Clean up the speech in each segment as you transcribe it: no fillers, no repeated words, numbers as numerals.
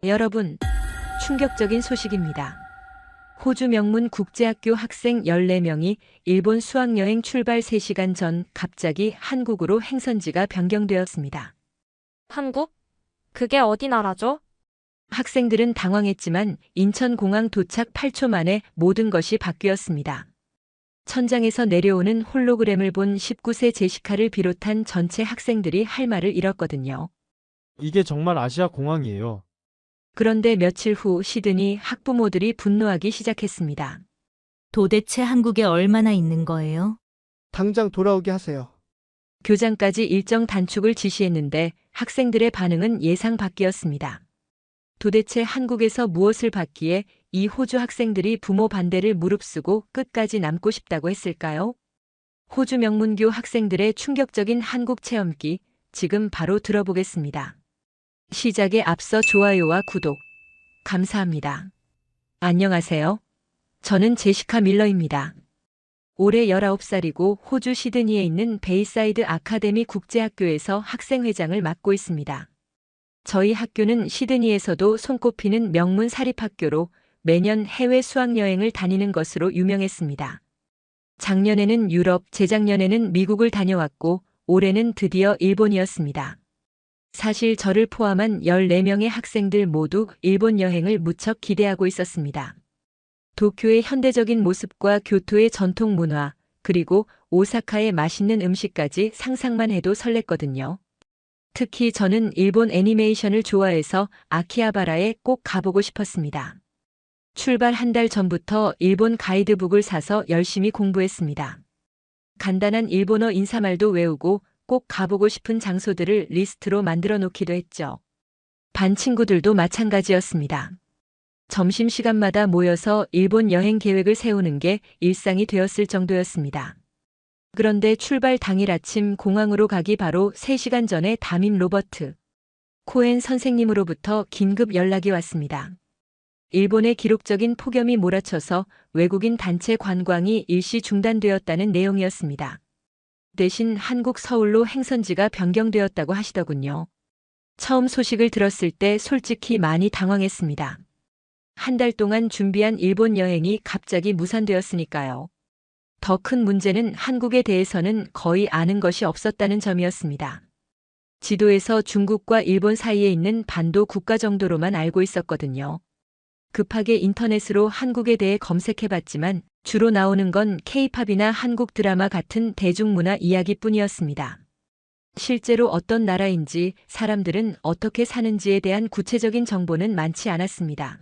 여러분, 충격적인 소식입니다. 호주 명문 국제학교 학생 14명이 일본 수학여행 출발 3시간 전 갑자기 한국으로 행선지가 변경되었습니다. 한국? 그게 어디 나라죠? 학생들은 당황했지만 인천공항 도착 8초 만에 모든 것이 바뀌었습니다. 천장에서 내려오는 홀로그램을 본 19세 제시카를 비롯한 전체 학생들이 할 말을 잃었거든요. 이게 정말 아시아 공항이에요. 그런데 며칠 후 시드니 학부모들이 분노하기 시작했습니다. 도대체 한국에 얼마나 있는 거예요? 당장 돌아오게 하세요. 교장까지 일정 단축을 지시했는데 학생들의 반응은 예상 밖이었습니다. 도대체 한국에서 무엇을 받기에 이 호주 학생들이 부모 반대를 무릅쓰고 끝까지 남고 싶다고 했을까요? 호주 명문교 학생들의 충격적인 한국 체험기, 지금 바로 들어보겠습니다. 시작에 앞서 좋아요와 구독, 감사합니다. 안녕하세요. 저는 제시카 밀러입니다. 올해 19살이고 호주 시드니에 있는 베이사이드 아카데미 국제학교에서 학생회장을 맡고 있습니다. 저희 학교는 시드니에서도 손꼽히는 명문 사립학교로 매년 해외 수학여행을 다니는 것으로 유명했습니다. 작년에는 유럽, 재작년에는 미국을 다녀왔고 올해는 드디어 일본이었습니다. 사실 저를 포함한 14명의 학생들 모두 일본 여행을 무척 기대하고 있었습니다. 도쿄의 현대적인 모습과 교토의 전통 문화, 그리고 오사카의 맛있는 음식까지 상상만 해도 설렜거든요. 특히 저는 일본 애니메이션을 좋아해서 아키하바라에 꼭 가보고 싶었습니다. 출발 한 달 전부터 일본 가이드북을 사서 열심히 공부했습니다. 간단한 일본어 인사말도 외우고 꼭 가보고 싶은 장소들을 리스트로 만들어 놓기도 했죠. 반 친구들도 마찬가지였습니다. 점심시간마다 모여서 일본 여행 계획을 세우는 게 일상이 되었을 정도였습니다. 그런데 출발 당일 아침 공항으로 가기 바로 3시간 전에 담임 로버트 코엔 선생님으로부터 긴급 연락이 왔습니다. 일본의 기록적인 폭염이 몰아쳐서 외국인 단체 관광이 일시 중단되었다는 내용이었습니다. 대신 한국 서울로 행선지가 변경되었다고 하시더군요. 처음 소식을 들었을 때 솔직히 많이 당황했습니다. 한 달 동안 준비한 일본 여행이 갑자기 무산되었으니까요. 더 큰 문제는 한국에 대해서는 거의 아는 것이 없었다는 점이었습니다. 지도에서 중국과 일본 사이에 있는 반도 국가 정도로만 알고 있었거든요. 급하게 인터넷으로 한국에 대해 검색해봤지만 주로 나오는 건 K-팝이나 한국 드라마 같은 대중문화 이야기뿐이었습니다. 실제로 어떤 나라인지, 사람들은 어떻게 사는지에 대한 구체적인 정보는 많지 않았습니다.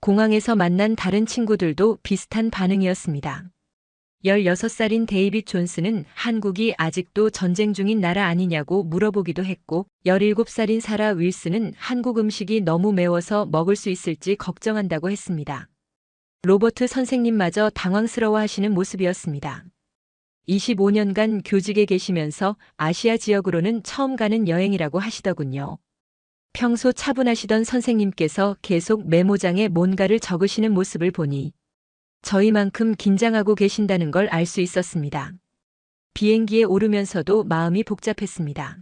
공항에서 만난 다른 친구들도 비슷한 반응이었습니다. 16살인 데이빗 존스는 한국이 아직도 전쟁 중인 나라 아니냐고 물어보기도 했고, 17살인 사라 윌슨은 한국 음식이 너무 매워서 먹을 수 있을지 걱정한다고 했습니다. 로버트 선생님마저 당황스러워 하시는 모습이었습니다. 25년간 교직에 계시면서 아시아 지역으로는 처음 가는 여행이라고 하시더군요. 평소 차분하시던 선생님께서 계속 메모장에 뭔가를 적으시는 모습을 보니 저희만큼 긴장하고 계신다는 걸 알 수 있었습니다. 비행기에 오르면서도 마음이 복잡했습니다.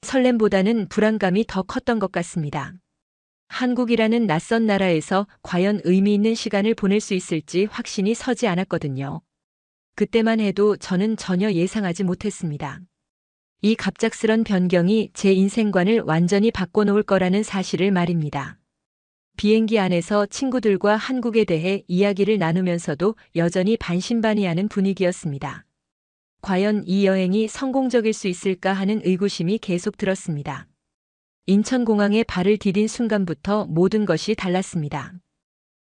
설렘보다는 불안감이 더 컸던 것 같습니다. 한국이라는 낯선 나라에서 과연 의미 있는 시간을 보낼 수 있을지 확신이 서지 않았거든요. 그때만 해도 저는 전혀 예상하지 못했습니다. 이 갑작스런 변경이 제 인생관을 완전히 바꿔놓을 거라는 사실을 말입니다. 비행기 안에서 친구들과 한국에 대해 이야기를 나누면서도 여전히 반신반의하는 분위기였습니다. 과연 이 여행이 성공적일 수 있을까 하는 의구심이 계속 들었습니다. 인천공항에 발을 디딘 순간부터 모든 것이 달랐습니다.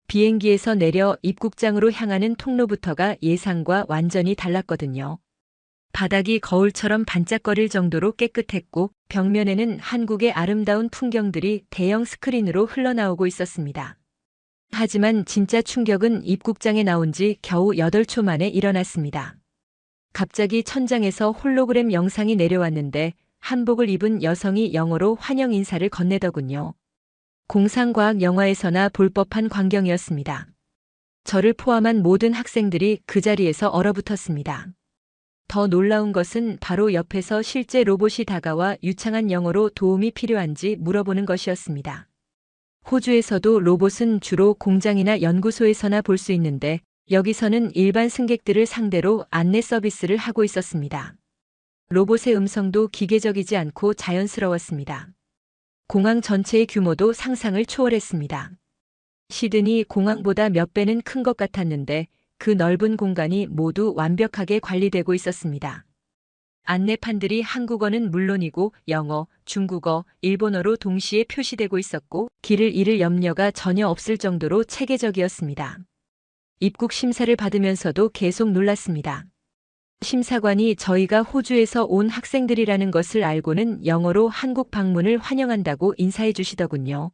비행기에서 내려 입국장으로 향하는 통로부터가 예상과 완전히 달랐거든요. 바닥이 거울처럼 반짝거릴 정도로 깨끗했고 벽면에는 한국의 아름다운 풍경들이 대형 스크린으로 흘러나오고 있었습니다. 하지만 진짜 충격은 입국장에 나온 지 겨우 8초 만에 일어났습니다. 갑자기 천장에서 홀로그램 영상이 내려왔는데 한복을 입은 여성이 영어로 환영 인사를 건네더군요. 공상과학 영화에서나 볼 법한 광경이었습니다. 저를 포함한 모든 학생들이 그 자리에서 얼어붙었습니다. 더 놀라운 것은 바로 옆에서 실제 로봇이 다가와 유창한 영어로 도움이 필요한지 물어보는 것이었습니다. 호주에서도 로봇은 주로 공장이나 연구소에서나 볼 수 있는데 여기서는 일반 승객들을 상대로 안내 서비스를 하고 있었습니다. 로봇의 음성도 기계적이지 않고 자연스러웠습니다. 공항 전체의 규모도 상상을 초월했습니다. 시드니 공항보다 몇 배는 큰 것 같았는데 그 넓은 공간이 모두 완벽하게 관리되고 있었습니다. 안내판들이 한국어는 물론이고 영어, 중국어, 일본어로 동시에 표시되고 있었고 길을 잃을 염려가 전혀 없을 정도로 체계적이었습니다. 입국 심사를 받으면서도 계속 놀랐습니다. 심사관이 저희가 호주에서 온 학생들이라는 것을 알고는 영어로 한국 방문을 환영한다고 인사해 주시더군요.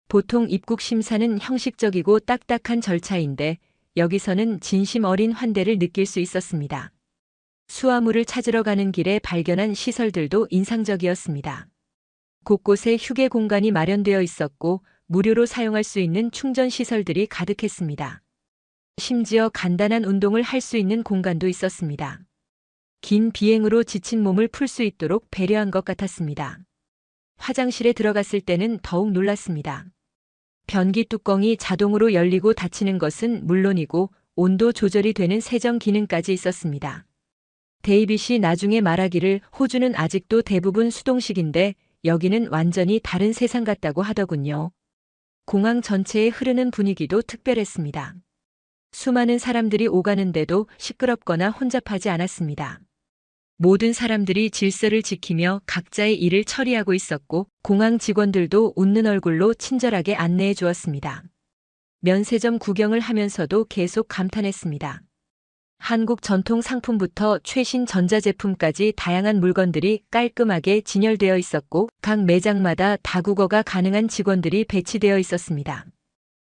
보통 입국 심사는 형식적이고 딱딱한 절차인데 여기서는 진심 어린 환대를 느낄 수 있었습니다. 수화물을 찾으러 가는 길에 발견한 시설들도 인상적이었습니다. 곳곳에 휴게 공간이 마련되어 있었고 무료로 사용할 수 있는 충전 시설들이 가득했습니다. 심지어 간단한 운동을 할 수 있는 공간도 있었습니다. 긴 비행으로 지친 몸을 풀 수 있도록 배려한 것 같았습니다. 화장실에 들어갔을 때는 더욱 놀랐습니다. 변기 뚜껑이 자동으로 열리고 닫히는 것은 물론이고 온도 조절이 되는 세정 기능까지 있었습니다. 데이빗이 나중에 말하기를 호주는 아직도 대부분 수동식인데 여기는 완전히 다른 세상 같다고 하더군요. 공항 전체에 흐르는 분위기도 특별했습니다. 수많은 사람들이 오가는데도 시끄럽거나 혼잡하지 않았습니다. 모든 사람들이 질서를 지키며 각자의 일을 처리하고 있었고 공항 직원들도 웃는 얼굴로 친절하게 안내해 주었습니다. 면세점 구경을 하면서도 계속 감탄했습니다. 한국 전통 상품부터 최신 전자제품까지 다양한 물건들이 깔끔하게 진열되어 있었고 각 매장마다 다국어가 가능한 직원들이 배치되어 있었습니다.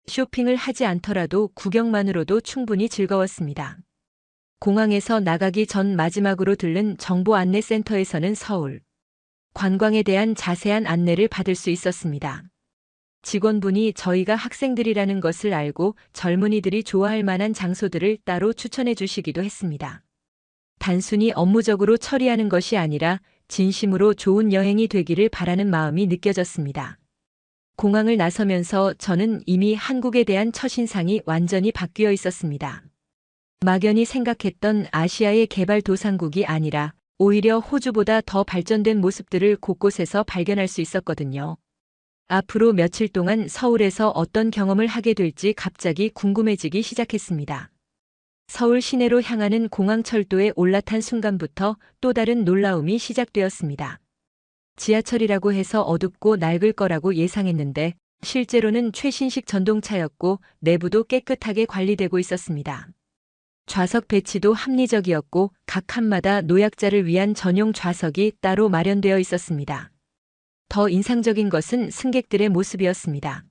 쇼핑을 하지 않더라도 구경만으로도 충분히 즐거웠습니다. 공항에서 나가기 전 마지막으로 들른 정보 안내 센터에서는 서울 관광에 대한 자세한 안내를 받을 수 있었습니다. 직원분이 저희가 학생들이라는 것을 알고 젊은이들이 좋아할 만한 장소들을 따로 추천해 주시기도 했습니다. 단순히 업무적으로 처리하는 것이 아니라 진심으로 좋은 여행이 되기를 바라는 마음이 느껴졌습니다. 공항을 나서면서 저는 이미 한국에 대한 첫인상이 완전히 바뀌어 있었습니다. 막연히 생각했던 아시아의 개발도상국이 아니라 오히려 호주보다 더 발전된 모습들을 곳곳에서 발견할 수 있었거든요. 앞으로 며칠 동안 서울에서 어떤 경험을 하게 될지 갑자기 궁금해지기 시작했습니다. 서울 시내로 향하는 공항철도에 올라탄 순간부터 또 다른 놀라움이 시작되었습니다. 지하철이라고 해서 어둡고 낡을 거라고 예상했는데 실제로는 최신식 전동차였고 내부도 깨끗하게 관리되고 있었습니다. 좌석 배치도 합리적이었고 각 칸마다 노약자를 위한 전용 좌석이 따로 마련되어 있었습니다. 더 인상적인 것은 승객들의 모습이었습니다.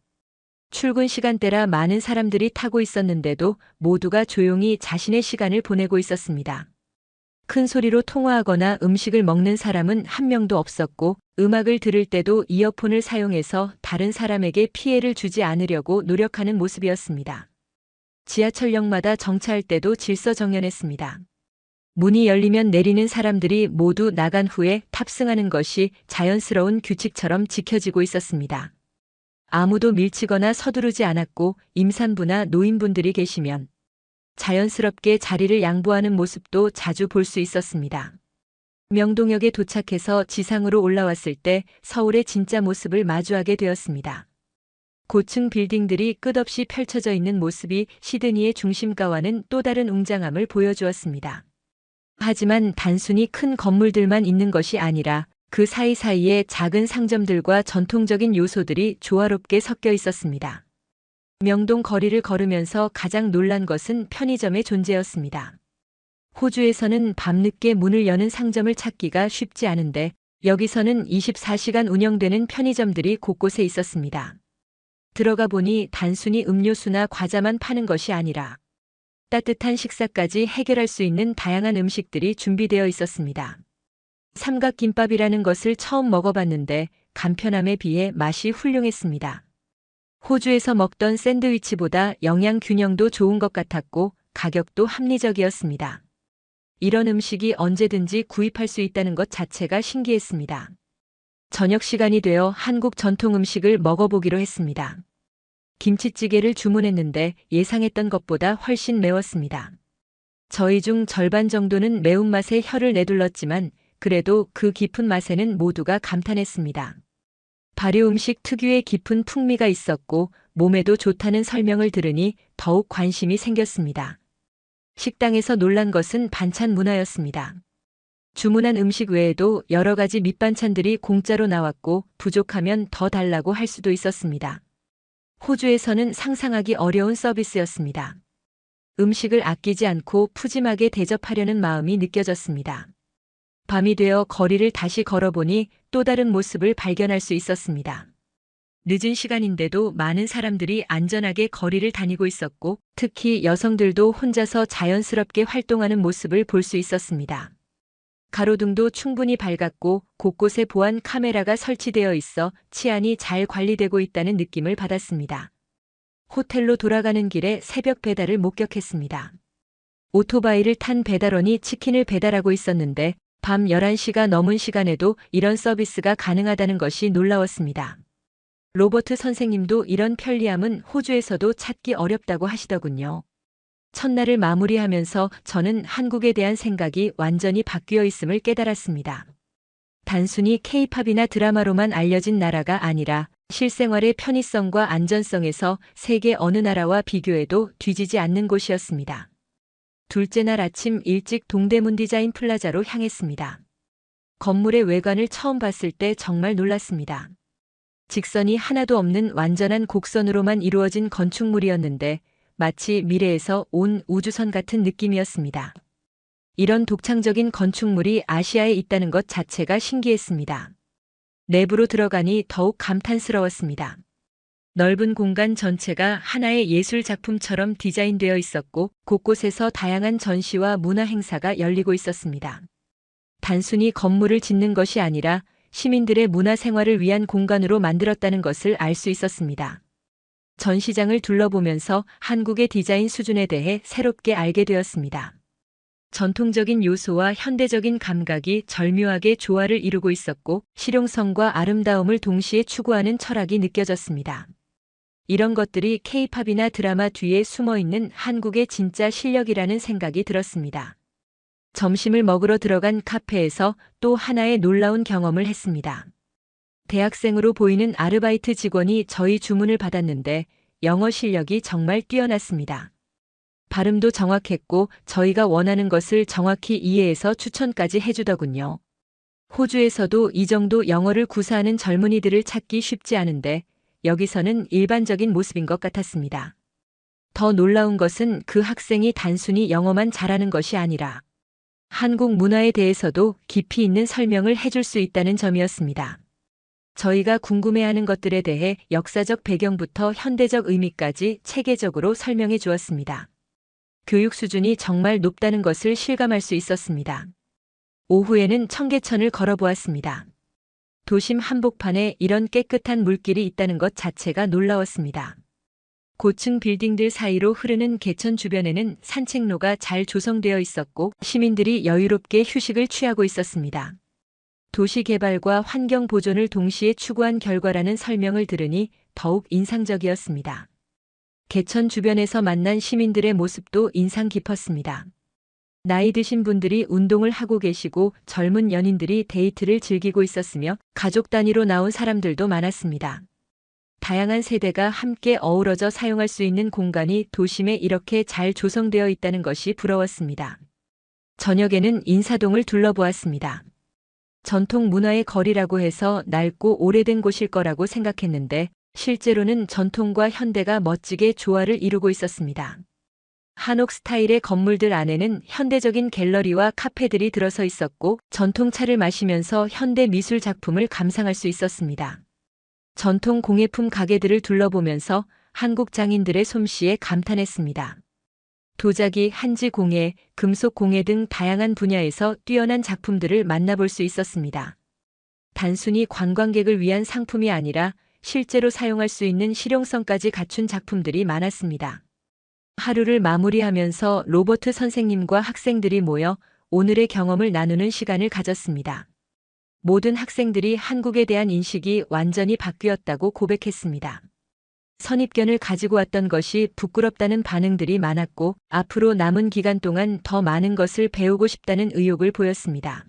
출근 시간대라 많은 사람들이 타고 있었는데도 모두가 조용히 자신의 시간을 보내고 있었습니다. 큰 소리로 통화하거나 음식을 먹는 사람은 한 명도 없었고 음악을 들을 때도 이어폰을 사용해서 다른 사람에게 피해를 주지 않으려고 노력하는 모습이었습니다. 지하철역마다 정차할 때도 질서정연했습니다. 문이 열리면 내리는 사람들이 모두 나간 후에 탑승하는 것이 자연스러운 규칙처럼 지켜지고 있었습니다. 아무도 밀치거나 서두르지 않았고 임산부나 노인분들이 계시면 자연스럽게 자리를 양보하는 모습도 자주 볼 수 있었습니다. 명동역에 도착해서 지상으로 올라왔을 때 서울의 진짜 모습을 마주하게 되었습니다. 고층 빌딩들이 끝없이 펼쳐져 있는 모습이 시드니의 중심가와는 또 다른 웅장함을 보여주었습니다. 하지만 단순히 큰 건물들만 있는 것이 아니라 그 사이사이에 작은 상점들과 전통적인 요소들이 조화롭게 섞여 있었습니다. 명동 거리를 걸으면서 가장 놀란 것은 편의점의 존재였습니다. 호주에서는 밤늦게 문을 여는 상점을 찾기가 쉽지 않은데 여기서는 24시간 운영되는 편의점들이 곳곳에 있었습니다. 들어가 보니 단순히 음료수나 과자만 파는 것이 아니라 따뜻한 식사까지 해결할 수 있는 다양한 음식들이 준비되어 있었습니다. 삼각김밥이라는 것을 처음 먹어봤는데 간편함에 비해 맛이 훌륭했습니다. 호주에서 먹던 샌드위치보다 영양 균형도 좋은 것 같았고 가격도 합리적이었습니다. 이런 음식이 언제든지 구입할 수 있다는 것 자체가 신기했습니다. 저녁 시간이 되어 한국 전통 음식을 먹어보기로 했습니다. 김치찌개를 주문했는데 예상했던 것보다 훨씬 매웠습니다. 저희 중 절반 정도는 매운맛에 혀를 내둘렀지만 그래도 그 깊은 맛에는 모두가 감탄했습니다. 발효 음식 특유의 깊은 풍미가 있었고 몸에도 좋다는 설명을 들으니 더욱 관심이 생겼습니다. 식당에서 놀란 것은 반찬 문화였습니다. 주문한 음식 외에도 여러 가지 밑반찬들이 공짜로 나왔고 부족하면 더 달라고 할 수도 있었습니다. 호주에서는 상상하기 어려운 서비스였습니다. 음식을 아끼지 않고 푸짐하게 대접하려는 마음이 느껴졌습니다. 밤이 되어 거리를 다시 걸어보니 또 다른 모습을 발견할 수 있었습니다. 늦은 시간인데도 많은 사람들이 안전하게 거리를 다니고 있었고 특히 여성들도 혼자서 자연스럽게 활동하는 모습을 볼 수 있었습니다. 가로등도 충분히 밝았고 곳곳에 보안 카메라가 설치되어 있어 치안이 잘 관리되고 있다는 느낌을 받았습니다. 호텔로 돌아가는 길에 새벽 배달을 목격했습니다. 오토바이를 탄 배달원이 치킨을 배달하고 있었는데 밤 11시가 넘은 시간에도 이런 서비스가 가능하다는 것이 놀라웠습니다. 로버트 선생님도 이런 편리함은 호주에서도 찾기 어렵다고 하시더군요. 첫날을 마무리하면서 저는 한국에 대한 생각이 완전히 바뀌어 있음을 깨달았습니다. 단순히 K-팝이나 드라마로만 알려진 나라가 아니라 실생활의 편의성과 안전성에서 세계 어느 나라와 비교해도 뒤지지 않는 곳이었습니다. 둘째 날 아침 일찍 동대문 디자인 플라자로 향했습니다. 건물의 외관을 처음 봤을 때 정말 놀랐습니다. 직선이 하나도 없는 완전한 곡선으로만 이루어진 건축물이었는데 마치 미래에서 온 우주선 같은 느낌이었습니다. 이런 독창적인 건축물이 아시아에 있다는 것 자체가 신기했습니다. 내부로 들어가니 더욱 감탄스러웠습니다. 넓은 공간 전체가 하나의 예술 작품처럼 디자인되어 있었고 곳곳에서 다양한 전시와 문화 행사가 열리고 있었습니다. 단순히 건물을 짓는 것이 아니라 시민들의 문화 생활을 위한 공간으로 만들었다는 것을 알 수 있었습니다. 전시장을 둘러보면서 한국의 디자인 수준에 대해 새롭게 알게 되었습니다. 전통적인 요소와 현대적인 감각이 절묘하게 조화를 이루고 있었고 실용성과 아름다움을 동시에 추구하는 철학이 느껴졌습니다. 이런 것들이 K-팝이나 드라마 뒤에 숨어있는 한국의 진짜 실력이라는 생각이 들었습니다. 점심을 먹으러 들어간 카페에서 또 하나의 놀라운 경험을 했습니다. 대학생으로 보이는 아르바이트 직원이 저희 주문을 받았는데 영어 실력이 정말 뛰어났습니다. 발음도 정확했고 저희가 원하는 것을 정확히 이해해서 추천까지 해주더군요. 호주에서도 이 정도 영어를 구사하는 젊은이들을 찾기 쉽지 않은데 여기서는 일반적인 모습인 것 같았습니다. 더 놀라운 것은 그 학생이 단순히 영어만 잘하는 것이 아니라 한국 문화에 대해서도 깊이 있는 설명을 해줄 수 있다는 점이었습니다. 저희가 궁금해하는 것들에 대해 역사적 배경부터 현대적 의미까지 체계적으로 설명해 주었습니다. 교육 수준이 정말 높다는 것을 실감할 수 있었습니다. 오후에는 청계천을 걸어보았습니다. 도심 한복판에 이런 깨끗한 물길이 있다는 것 자체가 놀라웠습니다. 고층 빌딩들 사이로 흐르는 개천 주변에는 산책로가 잘 조성되어 있었고 시민들이 여유롭게 휴식을 취하고 있었습니다. 도시 개발과 환경 보존을 동시에 추구한 결과라는 설명을 들으니 더욱 인상적이었습니다. 개천 주변에서 만난 시민들의 모습도 인상 깊었습니다. 나이 드신 분들이 운동을 하고 계시고 젊은 연인들이 데이트를 즐기고 있었으며 가족 단위로 나온 사람들도 많았습니다. 다양한 세대가 함께 어우러져 사용할 수 있는 공간이 도심에 이렇게 잘 조성되어 있다는 것이 부러웠습니다. 저녁에는 인사동을 둘러보았습니다. 전통 문화의 거리라고 해서 낡고 오래된 곳일 거라고 생각했는데 실제로는 전통과 현대가 멋지게 조화를 이루고 있었습니다. 한옥 스타일의 건물들 안에는 현대적인 갤러리와 카페들이 들어서 있었고 전통차를 마시면서 현대 미술 작품을 감상할 수 있었습니다. 전통 공예품 가게들을 둘러보면서 한국 장인들의 솜씨에 감탄했습니다. 도자기, 한지 공예, 금속 공예 등 다양한 분야에서 뛰어난 작품들을 만나볼 수 있었습니다. 단순히 관광객을 위한 상품이 아니라 실제로 사용할 수 있는 실용성까지 갖춘 작품들이 많았습니다. 하루를 마무리하면서 로버트 선생님과 학생들이 모여 오늘의 경험을 나누는 시간을 가졌습니다. 모든 학생들이 한국에 대한 인식이 완전히 바뀌었다고 고백했습니다. 선입견을 가지고 왔던 것이 부끄럽다는 반응들이 많았고 앞으로 남은 기간 동안 더 많은 것을 배우고 싶다는 의욕을 보였습니다.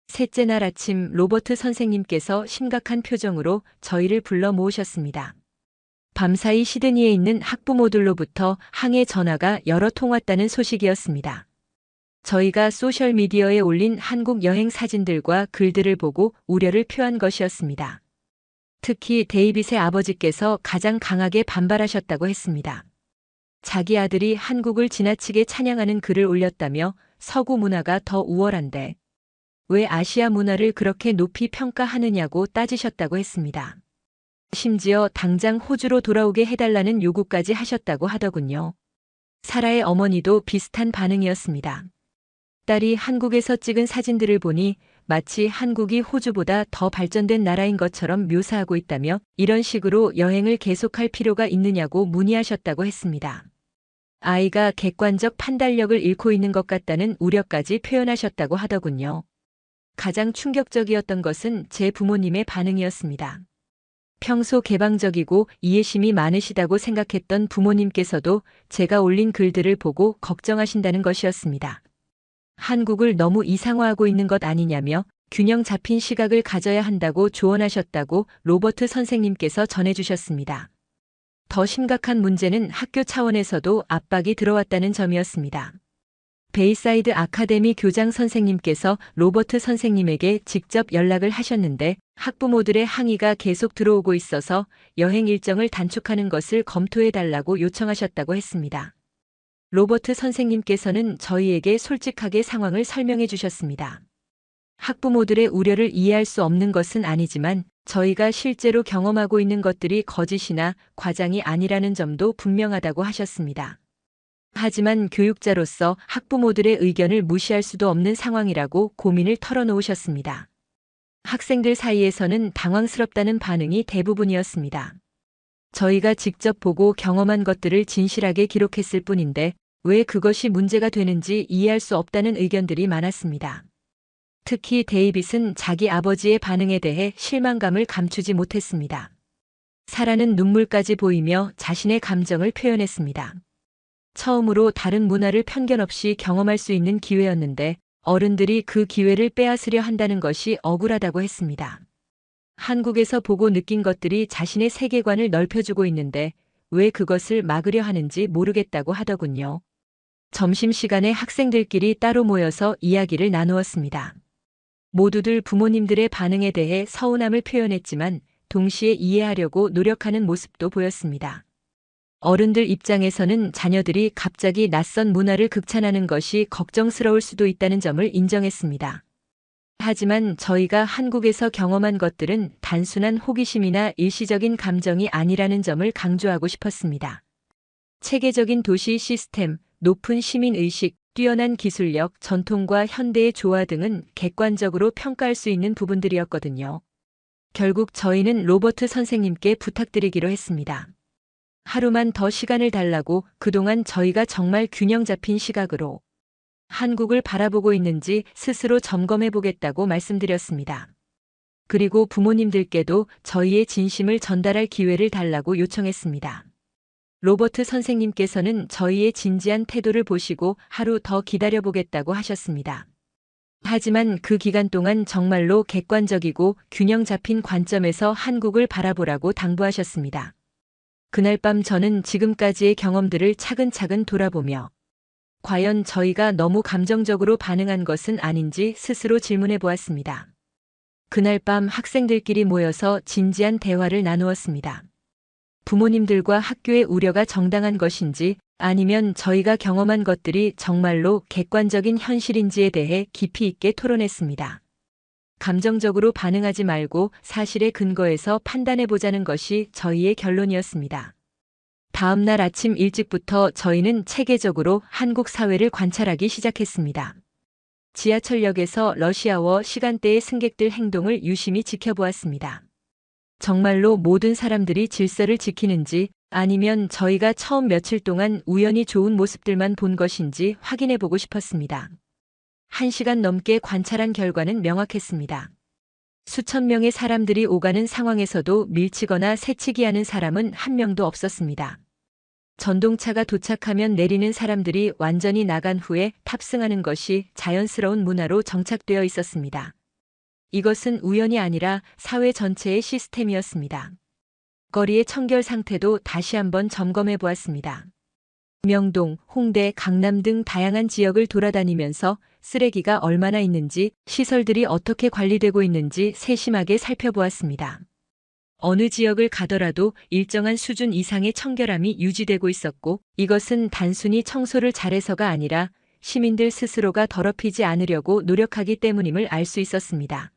셋째 날 아침 로버트 선생님께서 심각한 표정으로 저희를 불러 모으셨습니다. 밤사이 시드니에 있는 학부모들로부터 항해 전화가 여러 통 왔다는 소식이었습니다. 저희가 소셜미디어에 올린 한국 여행 사진들과 글들을 보고 우려를 표한 것이었습니다. 특히 데이빗의 아버지께서 가장 강하게 반발하셨다고 했습니다. 자기 아들이 한국을 지나치게 찬양하는 글을 올렸다며 서구 문화가 더 우월한데 왜 아시아 문화를 그렇게 높이 평가하느냐고 따지셨다고 했습니다. 심지어 당장 호주로 돌아오게 해달라는 요구까지 하셨다고 하더군요. 사라의 어머니도 비슷한 반응이었습니다. 딸이 한국에서 찍은 사진들을 보니 마치 한국이 호주보다 더 발전된 나라인 것처럼 묘사하고 있다며 이런 식으로 여행을 계속할 필요가 있느냐고 문의하셨다고 했습니다. 아이가 객관적 판단력을 잃고 있는 것 같다는 우려까지 표현하셨다고 하더군요. 가장 충격적이었던 것은 제 부모님의 반응이었습니다. 평소 개방적이고 이해심이 많으시다고 생각했던 부모님께서도 제가 올린 글들을 보고 걱정하신다는 것이었습니다. 한국을 너무 이상화하고 있는 것 아니냐며 균형 잡힌 시각을 가져야 한다고 조언하셨다고 로버트 선생님께서 전해주셨습니다. 더 심각한 문제는 학교 차원에서도 압박이 들어왔다는 점이었습니다. 베이사이드 아카데미 교장 선생님께서 로버트 선생님에게 직접 연락을 하셨는데 학부모들의 항의가 계속 들어오고 있어서 여행 일정을 단축하는 것을 검토해달라고 요청하셨다고 했습니다. 로버트 선생님께서는 저희에게 솔직하게 상황을 설명해 주셨습니다. 학부모들의 우려를 이해할 수 없는 것은 아니지만 저희가 실제로 경험하고 있는 것들이 거짓이나 과장이 아니라는 점도 분명하다고 하셨습니다. 하지만 교육자로서 학부모들의 의견을 무시할 수도 없는 상황이라고 고민을 털어놓으셨습니다. 학생들 사이에서는 당황스럽다는 반응이 대부분이었습니다. 저희가 직접 보고 경험한 것들을 진실하게 기록했을 뿐인데 왜 그것이 문제가 되는지 이해할 수 없다는 의견들이 많았습니다. 특히 데이빗은 자기 아버지의 반응에 대해 실망감을 감추지 못했습니다. 사라는 눈물까지 보이며 자신의 감정을 표현했습니다. 처음으로 다른 문화를 편견 없이 경험할 수 있는 기회였는데 어른들이 그 기회를 빼앗으려 한다는 것이 억울하다고 했습니다. 한국에서 보고 느낀 것들이 자신의 세계관을 넓혀주고 있는데 왜 그것을 막으려 하는지 모르겠다고 하더군요. 점심시간에 학생들끼리 따로 모여서 이야기를 나누었습니다. 모두들 부모님들의 반응에 대해 서운함을 표현했지만 동시에 이해하려고 노력하는 모습도 보였습니다. 어른들 입장에서는 자녀들이 갑자기 낯선 문화를 극찬하는 것이 걱정스러울 수도 있다는 점을 인정했습니다. 하지만 저희가 한국에서 경험한 것들은 단순한 호기심이나 일시적인 감정이 아니라는 점을 강조하고 싶었습니다. 체계적인 도시 시스템, 높은 시민의식, 뛰어난 기술력, 전통과 현대의 조화 등은 객관적으로 평가할 수 있는 부분들이었거든요. 결국 저희는 로버트 선생님께 부탁드리기로 했습니다. 하루만 더 시간을 달라고 그동안 저희가 정말 균형 잡힌 시각으로 한국을 바라보고 있는지 스스로 점검해 보겠다고 말씀드렸습니다. 그리고 부모님들께도 저희의 진심을 전달할 기회를 달라고 요청했습니다. 로버트 선생님께서는 저희의 진지한 태도를 보시고 하루 더 기다려보겠다고 하셨습니다. 하지만 그 기간 동안 정말로 객관적이고 균형 잡힌 관점에서 한국을 바라보라고 당부하셨습니다. 그날 밤 저는 지금까지의 경험들을 차근차근 돌아보며 과연 저희가 너무 감정적으로 반응한 것은 아닌지 스스로 질문해 보았습니다. 그날 밤 학생들끼리 모여서 진지한 대화를 나누었습니다. 부모님들과 학교의 우려가 정당한 것인지 아니면 저희가 경험한 것들이 정말로 객관적인 현실인지에 대해 깊이 있게 토론했습니다. 감정적으로 반응하지 말고 사실의 근거에서 판단해 보자는 것이 저희의 결론이었습니다. 다음 날 아침 일찍부터 저희는 체계적으로 한국 사회를 관찰하기 시작했습니다. 지하철역에서 러시아워 시간대의 승객들 행동을 유심히 지켜보았습니다. 정말로 모든 사람들이 질서를 지키는지 아니면 저희가 처음 며칠 동안 우연히 좋은 모습들만 본 것인지 확인해 보고 싶었습니다. 1시간 넘게 관찰한 결과는 명확했습니다. 수천 명의 사람들이 오가는 상황에서도 밀치거나 새치기 하는 사람은 한 명도 없었습니다. 전동차가 도착하면 내리는 사람들이 완전히 나간 후에 탑승하는 것이 자연스러운 문화로 정착되어 있었습니다. 이것은 우연이 아니라 사회 전체의 시스템이었습니다. 거리의 청결 상태도 다시 한번 점검해 보았습니다. 명동, 홍대, 강남 등 다양한 지역을 돌아다니면서 쓰레기가 얼마나 있는지, 시설들이 어떻게 관리되고 있는지 세심하게 살펴보았습니다. 어느 지역을 가더라도 일정한 수준 이상의 청결함이 유지되고 있었고, 이것은 단순히 청소를 잘해서가 아니라 시민들 스스로가 더럽히지 않으려고 노력하기 때문임을 알 수 있었습니다.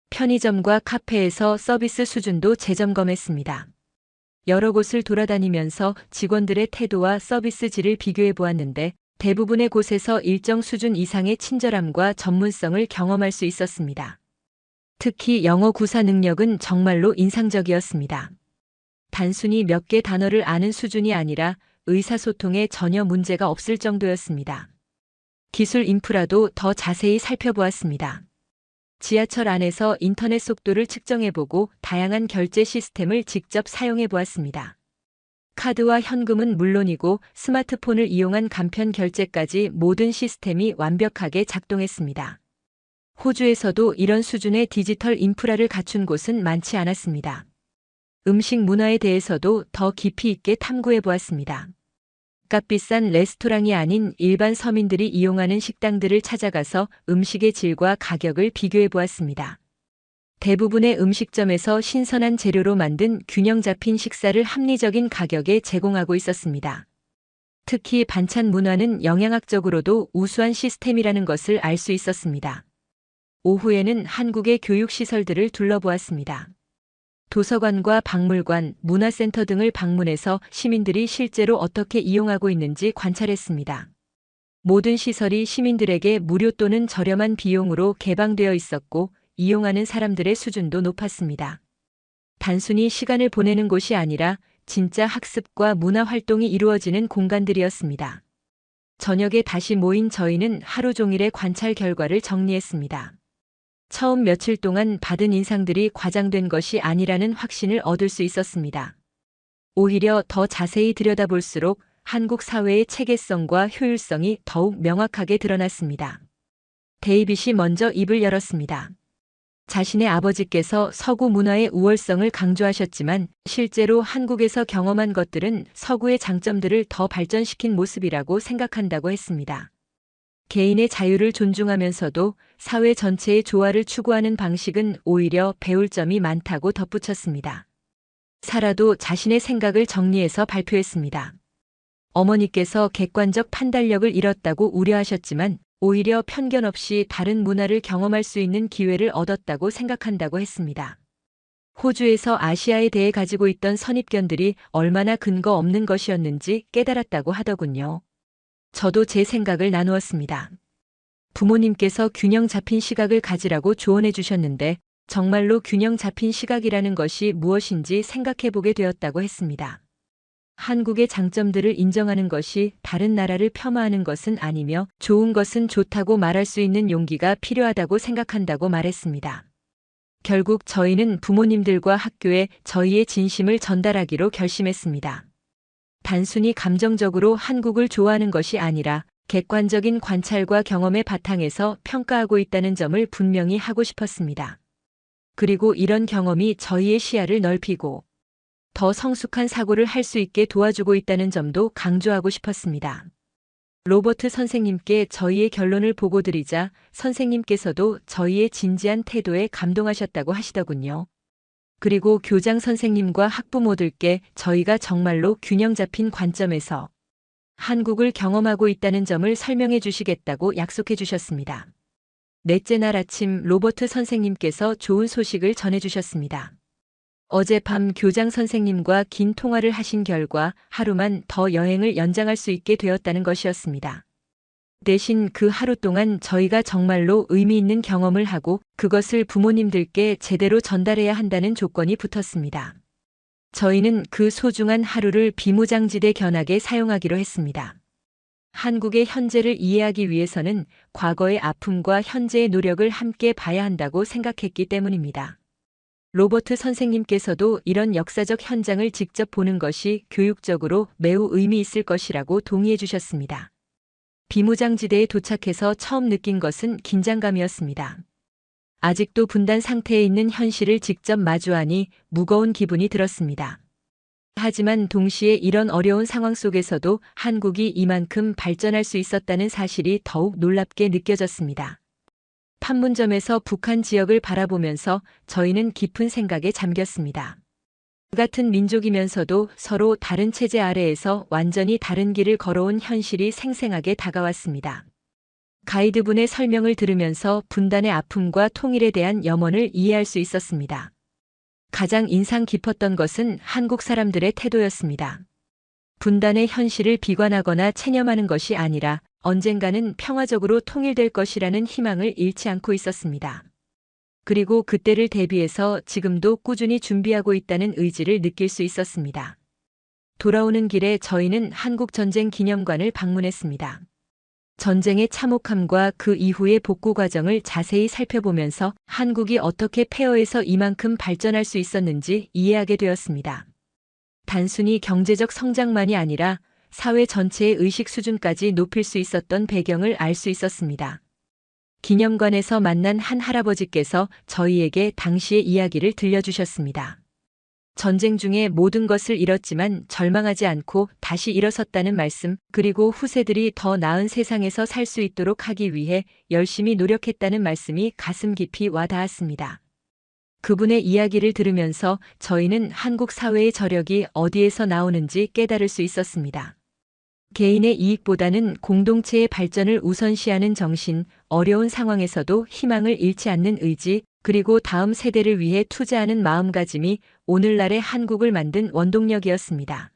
편의점과 카페에서 서비스 수준도 재점검했습니다. 여러 곳을 돌아다니면서 직원들의 태도와 서비스 질을 비교해 보았는데 대부분의 곳에서 일정 수준 이상의 친절함과 전문성을 경험할 수 있었습니다. 특히 영어 구사 능력은 정말로 인상적이었습니다. 단순히 몇 개 단어를 아는 수준이 아니라 의사소통에 전혀 문제가 없을 정도였습니다. 기술 인프라도 더 자세히 살펴보았습니다. 지하철 안에서 인터넷 속도를 측정해보고 다양한 결제 시스템을 직접 사용해보았습니다. 카드와 현금은 물론이고 스마트폰을 이용한 간편 결제까지 모든 시스템이 완벽하게 작동했습니다. 호주에서도 이런 수준의 디지털 인프라를 갖춘 곳은 많지 않았습니다. 음식 문화에 대해서도 더 깊이 있게 탐구해보았습니다. 값비싼 레스토랑이 아닌 일반 서민들이 이용하는 식당들을 찾아가서 음식의 질과 가격을 비교해 보았습니다. 대부분의 음식점에서 신선한 재료로 만든 균형 잡힌 식사를 합리적인 가격에 제공하고 있었습니다. 특히 반찬 문화는 영양학적으로도 우수한 시스템이라는 것을 알 수 있었습니다. 오후에는 한국의 교육시설들을 둘러보았습니다. 도서관과 박물관, 문화센터 등을 방문해서 시민들이 실제로 어떻게 이용하고 있는지 관찰했습니다. 모든 시설이 시민들에게 무료 또는 저렴한 비용으로 개방되어 있었고 이용하는 사람들의 수준도 높았습니다. 단순히 시간을 보내는 곳이 아니라 진짜 학습과 문화 활동이 이루어지는 공간들이었습니다. 저녁에 다시 모인 저희는 하루 종일의 관찰 결과를 정리했습니다. 처음 며칠 동안 받은 인상들이 과장된 것이 아니라는 확신을 얻을 수 있었습니다. 오히려 더 자세히 들여다볼수록 한국 사회의 체계성과 효율성이 더욱 명확하게 드러났습니다. 데이빗이 먼저 입을 열었습니다. 자신의 아버지께서 서구 문화의 우월성을 강조하셨지만 실제로 한국에서 경험한 것들은 서구의 장점들을 더 발전시킨 모습이라고 생각한다고 했습니다. 개인의 자유를 존중하면서도 사회 전체의 조화를 추구하는 방식은 오히려 배울 점이 많다고 덧붙였습니다. 사라도 자신의 생각을 정리해서 발표했습니다. 어머니께서 객관적 판단력을 잃었다고 우려하셨지만 오히려 편견 없이 다른 문화를 경험할 수 있는 기회를 얻었다고 생각한다고 했습니다. 호주에서 아시아에 대해 가지고 있던 선입견들이 얼마나 근거 없는 것이었는지 깨달았다고 하더군요. 저도 제 생각을 나누었습니다. 부모님께서 균형 잡힌 시각을 가지라고 조언해 주셨는데 정말로 균형 잡힌 시각이라는 것이 무엇인지 생각해 보게 되었다고 했습니다. 한국의 장점들을 인정하는 것이 다른 나라를 폄하하는 것은 아니며 좋은 것은 좋다고 말할 수 있는 용기가 필요하다고 생각한다고 말했습니다. 결국 저희는 부모님들과 학교에 저희의 진심을 전달하기로 결심했습니다. 단순히 감정적으로 한국을 좋아하는 것이 아니라 객관적인 관찰과 경험의 바탕에서 평가하고 있다는 점을 분명히 하고 싶었습니다. 그리고 이런 경험이 저희의 시야를 넓히고 더 성숙한 사고를 할 수 있게 도와주고 있다는 점도 강조하고 싶었습니다. 로버트 선생님께 저희의 결론을 보고드리자 선생님께서도 저희의 진지한 태도에 감동하셨다고 하시더군요. 그리고 교장 선생님과 학부모들께 저희가 정말로 균형 잡힌 관점에서 한국을 경험하고 있다는 점을 설명해 주시겠다고 약속해 주셨습니다. 넷째 날 아침 로버트 선생님께서 좋은 소식을 전해 주셨습니다. 어젯밤 교장 선생님과 긴 통화를 하신 결과 하루만 더 여행을 연장할 수 있게 되었다는 것이었습니다. 대신 그 하루 동안 저희가 정말로 의미 있는 경험을 하고 그것을 부모님들께 제대로 전달해야 한다는 조건이 붙었습니다. 저희는 그 소중한 하루를 비무장지대 견학에 사용하기로 했습니다. 한국의 현재를 이해하기 위해서는 과거의 아픔과 현재의 노력을 함께 봐야 한다고 생각했기 때문입니다. 로버트 선생님께서도 이런 역사적 현장을 직접 보는 것이 교육적으로 매우 의미 있을 것이라고 동의해 주셨습니다. 비무장지대에 도착해서 처음 느낀 것은 긴장감이었습니다. 아직도 분단 상태에 있는 현실을 직접 마주하니 무거운 기분이 들었습니다. 하지만 동시에 이런 어려운 상황 속에서도 한국이 이만큼 발전할 수 있었다는 사실이 더욱 놀랍게 느껴졌습니다. 판문점에서 북한 지역을 바라보면서 저희는 깊은 생각에 잠겼습니다. 같은 민족이면서도 서로 다른 체제 아래에서 완전히 다른 길을 걸어온 현실이 생생하게 다가왔습니다. 가이드분의 설명을 들으면서 분단의 아픔과 통일에 대한 염원을 이해할 수 있었습니다. 가장 인상 깊었던 것은 한국 사람들의 태도였습니다. 분단의 현실을 비관하거나 체념하는 것이 아니라 언젠가는 평화적으로 통일될 것이라는 희망을 잃지 않고 있었습니다. 그리고 그때를 대비해서 지금도 꾸준히 준비하고 있다는 의지를 느낄 수 있었습니다. 돌아오는 길에 저희는 한국전쟁 기념관을 방문했습니다. 전쟁의 참혹함과 그 이후의 복구 과정을 자세히 살펴보면서 한국이 어떻게 폐허에서 이만큼 발전할 수 있었는지 이해하게 되었습니다. 단순히 경제적 성장만이 아니라 사회 전체의 의식 수준까지 높일 수 있었던 배경을 알 수 있었습니다. 기념관에서 만난 한 할아버지께서 저희에게 당시의 이야기를 들려주셨습니다. 전쟁 중에 모든 것을 잃었지만 절망하지 않고 다시 일어섰다는 말씀, 그리고 후세들이 더 나은 세상에서 살 수 있도록 하기 위해 열심히 노력했다는 말씀이 가슴 깊이 와닿았습니다. 그분의 이야기를 들으면서 저희는 한국 사회의 저력이 어디에서 나오는지 깨달을 수 있었습니다. 개인의 이익보다는 공동체의 발전을 우선시하는 정신, 어려운 상황에서도 희망을 잃지 않는 의지, 그리고 다음 세대를 위해 투자하는 마음가짐이 오늘날의 한국을 만든 원동력이었습니다.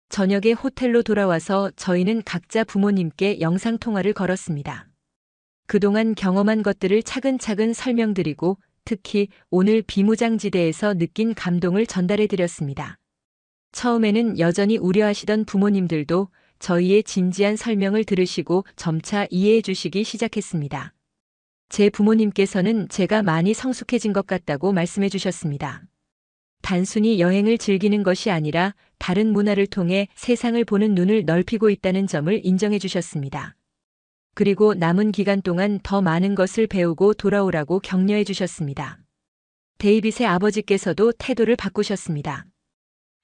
저녁에 호텔로 돌아와서 저희는 각자 부모님께 영상통화를 걸었습니다. 그동안 경험한 것들을 차근차근 설명드리고 특히 오늘 비무장지대에서 느낀 감동을 전달해드렸습니다. 처음에는 여전히 우려하시던 부모님들도 저희의 진지한 설명을 들으시고 점차 이해해 주시기 시작했습니다. 제 부모님께서는 제가 많이 성숙해진 것 같다고 말씀해 주셨습니다. 단순히 여행을 즐기는 것이 아니라 다른 문화를 통해 세상을 보는 눈을 넓히고 있다는 점을 인정해 주셨습니다. 그리고 남은 기간 동안 더 많은 것을 배우고 돌아오라고 격려해 주셨습니다. 데이빗의 아버지께서도 태도를 바꾸셨습니다.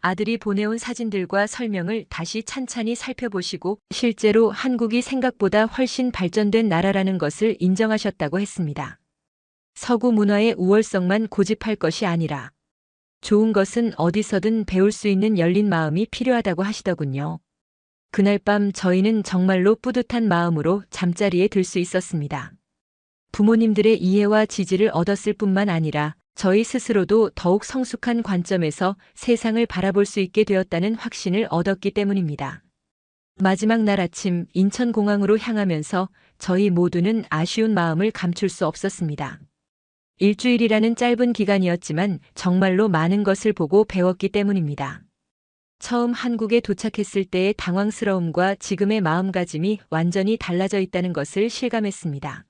아들이 보내온 사진들과 설명을 다시 찬찬히 살펴보시고 실제로 한국이 생각보다 훨씬 발전된 나라라는 것을 인정하셨다고 했습니다. 서구 문화의 우월성만 고집할 것이 아니라 좋은 것은 어디서든 배울 수 있는 열린 마음이 필요하다고 하시더군요. 그날 밤 저희는 정말로 뿌듯한 마음으로 잠자리에 들 수 있었습니다. 부모님들의 이해와 지지를 얻었을 뿐만 아니라 저희 스스로도 더욱 성숙한 관점에서 세상을 바라볼 수 있게 되었다는 확신을 얻었기 때문입니다. 마지막 날 아침 인천공항으로 향하면서 저희 모두는 아쉬운 마음을 감출 수 없었습니다. 일주일이라는 짧은 기간이었지만 정말로 많은 것을 보고 배웠기 때문입니다. 처음 한국에 도착했을 때의 당황스러움과 지금의 마음가짐이 완전히 달라져 있다는 것을 실감했습니다.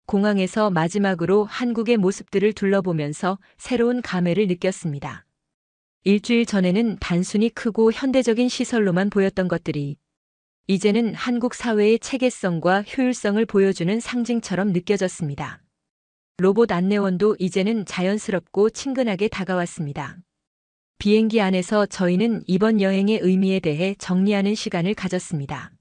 공항에서 마지막으로 한국의 모습들을 둘러보면서 새로운 감회를 느꼈습니다. 일주일 전에는 단순히 크고 현대적인 시설로만 보였던 것들이 이제는 한국 사회의 체계성과 효율성을 보여주는 상징처럼 느껴졌습니다. 로봇 안내원도 이제는 자연스럽고 친근하게 다가왔습니다. 비행기 안에서 저희는 이번 여행의 의미에 대해 정리하는 시간을 가졌습니다.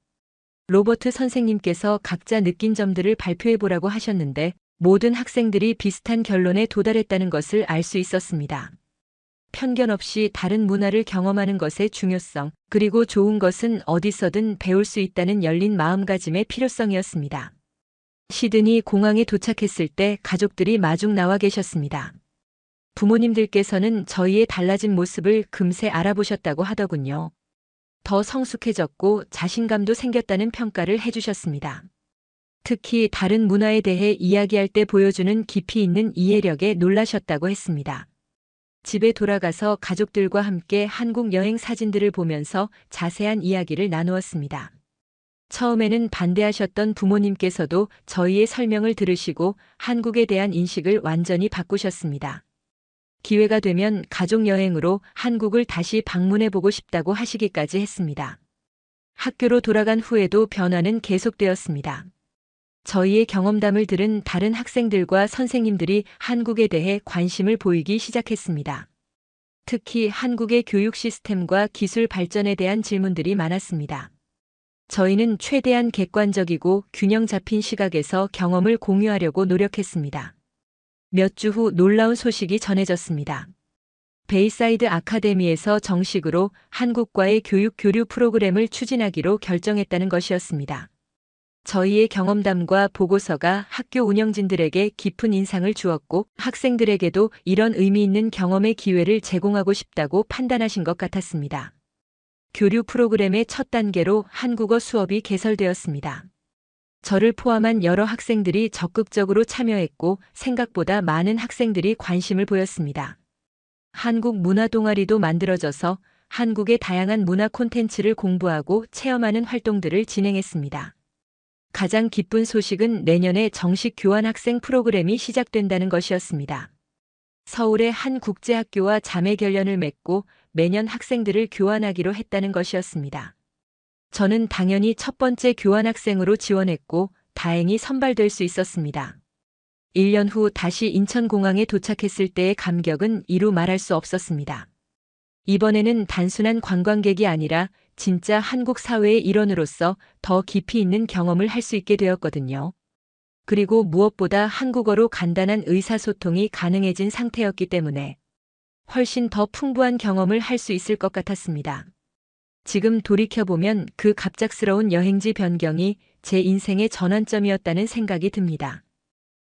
로버트 선생님께서 각자 느낀 점들을 발표해보라고 하셨는데 모든 학생들이 비슷한 결론에 도달했다는 것을 알 수 있었습니다. 편견 없이 다른 문화를 경험하는 것의 중요성, 그리고 좋은 것은 어디서든 배울 수 있다는 열린 마음가짐의 필요성이었습니다. 시드니 공항에 도착했을 때 가족들이 마중 나와 계셨습니다. 부모님들께서는 저희의 달라진 모습을 금세 알아보셨다고 하더군요. 더 성숙해졌고 자신감도 생겼다는 평가를 해주셨습니다. 특히 다른 문화에 대해 이야기할 때 보여주는 깊이 있는 이해력에 놀라셨다고 했습니다. 집에 돌아가서 가족들과 함께 한국 여행 사진들을 보면서 자세한 이야기를 나누었습니다. 처음에는 반대하셨던 부모님께서도 저희의 설명을 들으시고 한국에 대한 인식을 완전히 바꾸셨습니다. 기회가 되면 가족 여행으로 한국을 다시 방문해 보고 싶다고 하시기까지 했습니다. 학교로 돌아간 후에도 변화는 계속되었습니다. 저희의 경험담을 들은 다른 학생들과 선생님들이 한국에 대해 관심을 보이기 시작했습니다. 특히 한국의 교육 시스템과 기술 발전에 대한 질문들이 많았습니다. 저희는 최대한 객관적이고 균형 잡힌 시각에서 경험을 공유하려고 노력했습니다. 몇 주 후 놀라운 소식이 전해졌습니다. 베이사이드 아카데미에서 정식으로 한국과의 교육 교류 프로그램을 추진하기로 결정했다는 것이었습니다. 저희의 경험담과 보고서가 학교 운영진들에게 깊은 인상을 주었고 학생들에게도 이런 의미 있는 경험의 기회를 제공하고 싶다고 판단하신 것 같았습니다. 교류 프로그램의 첫 단계로 한국어 수업이 개설되었습니다. 저를 포함한 여러 학생들이 적극적으로 참여했고 생각보다 많은 학생들이 관심을 보였습니다. 한국 문화 동아리도 만들어져서 한국의 다양한 문화 콘텐츠를 공부하고 체험하는 활동들을 진행했습니다. 가장 기쁜 소식은 내년에 정식 교환학생 프로그램이 시작된다는 것이었습니다. 서울의 한 국제학교와 자매 결연을 맺고 매년 학생들을 교환하기로 했다는 것이었습니다. 저는 당연히 첫 번째 교환학생으로 지원했고 다행히 선발될 수 있었습니다. 1년 후 다시 인천공항에 도착했을 때의 감격은 이루 말할 수 없었습니다. 이번에는 단순한 관광객이 아니라 진짜 한국 사회의 일원으로서 더 깊이 있는 경험을 할 수 있게 되었거든요. 그리고 무엇보다 한국어로 간단한 의사소통이 가능해진 상태였기 때문에 훨씬 더 풍부한 경험을 할 수 있을 것 같았습니다. 지금 돌이켜보면 그 갑작스러운 여행지 변경이 제 인생의 전환점이었다는 생각이 듭니다.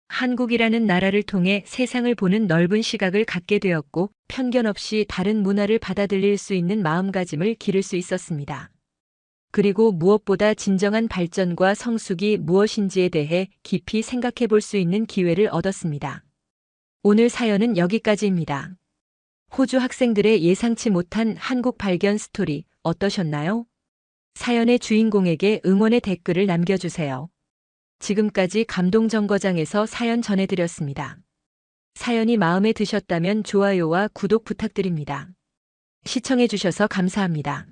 한국이라는 나라를 통해 세상을 보는 넓은 시각을 갖게 되었고 편견 없이 다른 문화를 받아들일 수 있는 마음가짐을 기를 수 있었습니다. 그리고 무엇보다 진정한 발전과 성숙이 무엇인지에 대해 깊이 생각해 볼 수 있는 기회를 얻었습니다. 오늘 사연은 여기까지입니다. 호주 학생들의 예상치 못한 한국 발견 스토리 어떠셨나요? 사연의 주인공에게 응원의 댓글을 남겨주세요. 지금까지 감동정거장에서 사연 전해드렸습니다. 사연이 마음에 드셨다면 좋아요와 구독 부탁드립니다. 시청해주셔서 감사합니다.